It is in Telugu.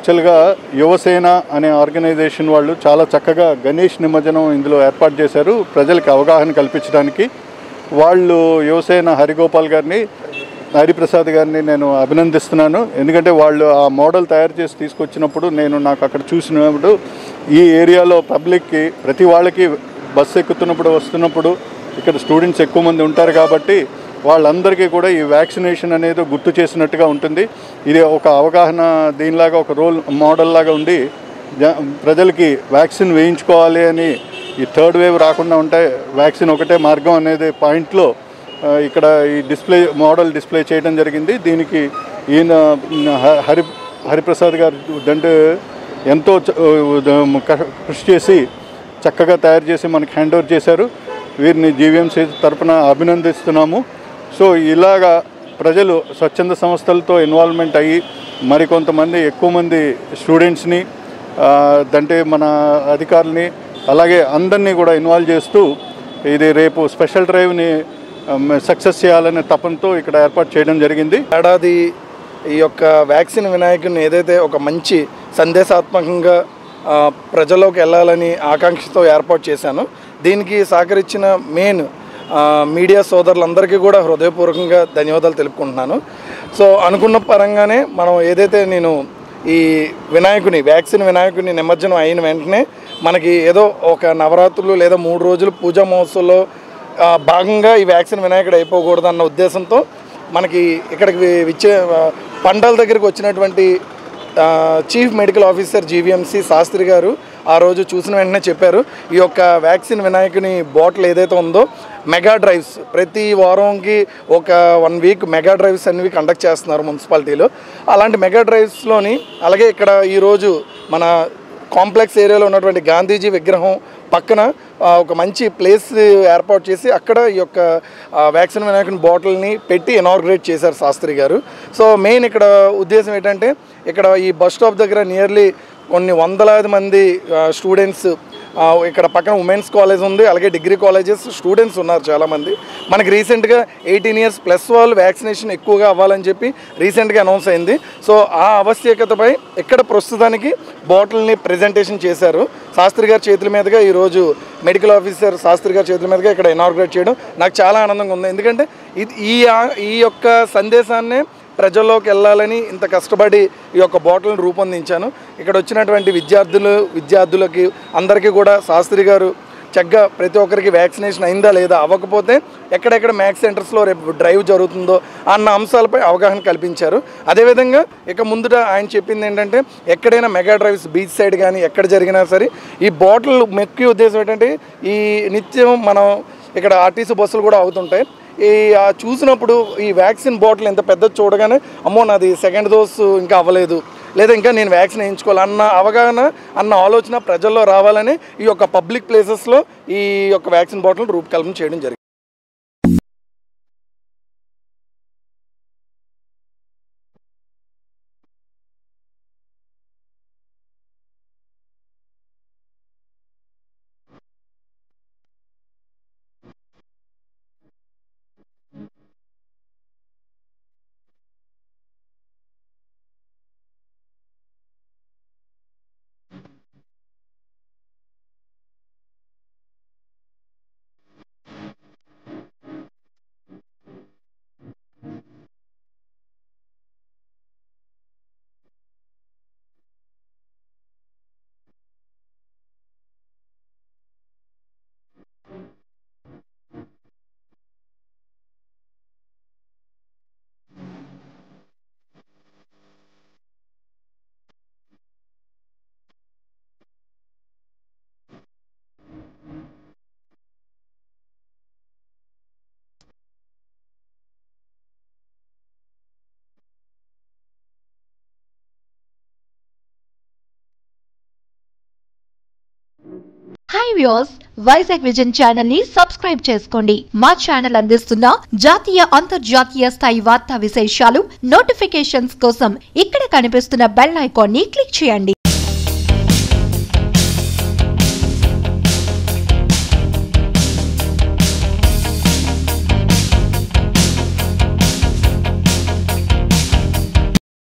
యాక్చువల్గా యువసేన అనే ఆర్గనైజేషన్ వాళ్ళు చాలా చక్కగా గణేష్ నిమజ్జనం ఇందులో ఏర్పాటు చేశారు ప్రజలకు అవగాహన కల్పించడానికి. వాళ్ళు యువసేన హరిగోపాల్ గారిని, హరిప్రసాద్ గారిని నేను అభినందిస్తున్నాను. ఎందుకంటే వాళ్ళు ఆ మోడల్ తయారు చేసి తీసుకొచ్చినప్పుడు నాకు అక్కడ చూసినప్పుడు ఈ ఏరియాలో పబ్లిక్కి ప్రతి వాళ్ళకి బస్సు ఎక్కుతున్నప్పుడు వస్తున్నప్పుడు ఇక్కడ స్టూడెంట్స్ ఎక్కువ మంది ఉంటారు కాబట్టి వాళ్ళందరికీ కూడా ఈ వ్యాక్సినేషన్ అనేది గుర్తు చేసినట్టుగా ఉంటుంది. ఇది ఒక అవగాహన దీనిలాగా ఒక రోల్ మోడల్ లాగా ఉండి ప్రజలకి వ్యాక్సిన్ వేయించుకోవాలి అని, ఈ థర్డ్ వేవ్ రాకుండా ఉంటే వ్యాక్సిన్ ఒకటే మార్గం అనేది పాయింట్లో ఇక్కడ ఈ మోడల్ డిస్ప్లే చేయడం జరిగింది. దీనికి ఈయన హరిప్రసాద్ గారు ఎంతో కృషి చేసి చక్కగా తయారు చేసి మనకి హ్యాండ్ ఓవర్ చేశారు. వీరిని జీవీఎంసీ తరఫున అభినందిస్తున్నాము. సో ఇలాగా ప్రజలు స్వచ్ఛంద సంస్థలతో ఇన్వాల్వ్మెంట్ అయ్యి మరికొంతమంది ఎక్కువ మంది స్టూడెంట్స్ని మన అధికారులని అలాగే అందరినీ కూడా ఇన్వాల్వ్ చేస్తూ ఇది రేపు స్పెషల్ డ్రైవ్ని సక్సెస్ చేయాలనే తపనతో ఇక్కడ ఏర్పాటు చేయడం జరిగింది. ఏడాది ఈ యొక్క వ్యాక్సిన్ వినాయకుని ఏదైతే ఒక మంచి సందేశాత్మకంగా ప్రజల్లోకి వెళ్ళాలని ఆకాంక్షతో ఏర్పాటు చేశాను. దీనికి సహకరించిన మెయిన్ మీడియా సోదరులందరికీ కూడా హృదయపూర్వకంగా ధన్యవాదాలు తెలుపుకుంటున్నాను. సో అనుకున్న పరంగానే మనం ఏదైతే నేను ఈ వ్యాక్సిన్ వినాయకుని నిమజ్జనం అయిన వెంటనే మనకి ఏదో ఒక నవరాత్రులు లేదా 3 రోజులు పూజా మహోత్సవంలో భాగంగా ఈ వ్యాక్సిన్ వినాయకుడు అయిపోకూడదు అన్న ఉద్దేశంతో మనకి ఇక్కడికి పండాల దగ్గరికి వచ్చినటువంటి chief medical officer GVMC Shastri గారు ఆ రోజు చూసిన వెంటనే చెప్పారు, ఈ యొక్క వ్యాక్సిన్ వినాయకుని బాటిల్ ఏదైతే ఉందో మెగా డ్రైవ్స్ ప్రతి వారంకి ఒక 1 వీక్ మెగా డ్రైవ్స్ అనేవి కండక్ట్ చేస్తున్నారు మున్సిపాలిటీలో. అలాంటి మెగా డ్రైవ్స్లోని అలాగే ఇక్కడ ఈరోజు మన కాంప్లెక్స్ ఏరియాలో ఉన్నటువంటి గాంధీజీ విగ్రహం పక్కన ఒక మంచి ప్లేస్ ఏర్పాటు చేసి అక్కడ ఈ యొక్క వ్యాక్సిన్ వినాయకుని బాటిల్ని పెట్టి ఇనాగ్రేట్ చేశారు శాస్త్రి గారు. సో మెయిన్ ఇక్కడ ఉద్దేశం ఏంటంటే ఇక్కడ ఈ బస్ స్టాప్ దగ్గర నియర్లీ కొన్ని వందలాది మంది స్టూడెంట్స్, ఇక్కడ పక్కన ఉమెన్స్ కాలేజ్ ఉంది, అలాగే డిగ్రీ కాలేజెస్ స్టూడెంట్స్ ఉన్నారు చాలామంది. మనకి రీసెంట్గా 18 years ప్లస్ వాళ్ళు వ్యాక్సినేషన్ ఎక్కువగా అవ్వాలని చెప్పి రీసెంట్గా అనౌన్స్ అయింది. సో ఆ ఆవశ్యకతపై ఇక్కడ ప్రస్తుతానికి బాటిల్ని ప్రజెంటేషన్ చేశారు శాస్త్రి గారి చేతుల మీదుగా. ఈరోజు మెడికల్ ఆఫీసర్ శాస్త్రి గారి చేతుల మీదుగా ఇక్కడ ఇనాగ్రేట్ చేయడం నాకు చాలా ఆనందంగా ఉంది. ఎందుకంటే ఈ యొక్క సందేశాన్నే ప్రజల్లోకి వెళ్ళాలని ఇంత కష్టపడి ఈ యొక్క బాటిల్ని రూపొందించాను. ఇక్కడ వచ్చినటువంటి విద్యార్థులకి అందరికీ కూడా శాస్త్రి గారు చక్కగా ప్రతి ఒక్కరికి వ్యాక్సినేషన్ అయిందా లేదా, అవ్వకపోతే ఎక్కడెక్కడ మ్యాక్స్ సెంటర్స్లో రేపు డ్రైవ్ జరుగుతుందో అన్న అంశాలపై అవగాహన కల్పించారు. అదేవిధంగా ఇక ముందుట ఆయన చెప్పింది ఏంటంటే ఎక్కడైనా మెగా డ్రైవ్స్ బీచ్ సైడ్ కానీ ఎక్కడ జరిగినా సరే ఈ బాటిల్ ముఖ్య ఉద్దేశం ఏంటంటే ఈ నిత్యం మనం ఇక్కడ ఆర్టీసీ బస్సులు కూడా అవుతుంటాయి. చూసినప్పుడు ఈ వ్యాక్సిన్ బాటిల్ ఎంత పెద్దది చూడగానే అమ్మో నాది సెకండ్ డోస్ ఇంకా అవ్వలేదు లేదా ఇంకా నేను వ్యాక్సిన్ వేయించుకోవాలి అన్న ఆలోచన ప్రజల్లో రావాలని ఈ యొక్క పబ్లిక్ ప్లేసెస్లో ఈ యొక్క వ్యాక్సిన్ బాటిల్ రూపకల్పన చేయడం జరిగింది. Hi viewers, Vizag vision channel ని సబ్స్క్రైబ్ చేసుకోండి. మా ఛానల్ అందిస్తున్న జాతీయ అంతర్జాతీయ స్థాయి వార్తా విశేషాలు నోటిఫికేషన్స్ కోసం ఇక్కడ కనిపిస్తున్న బెల్ ఐకాన్ ని క్లిక్ చేయండి.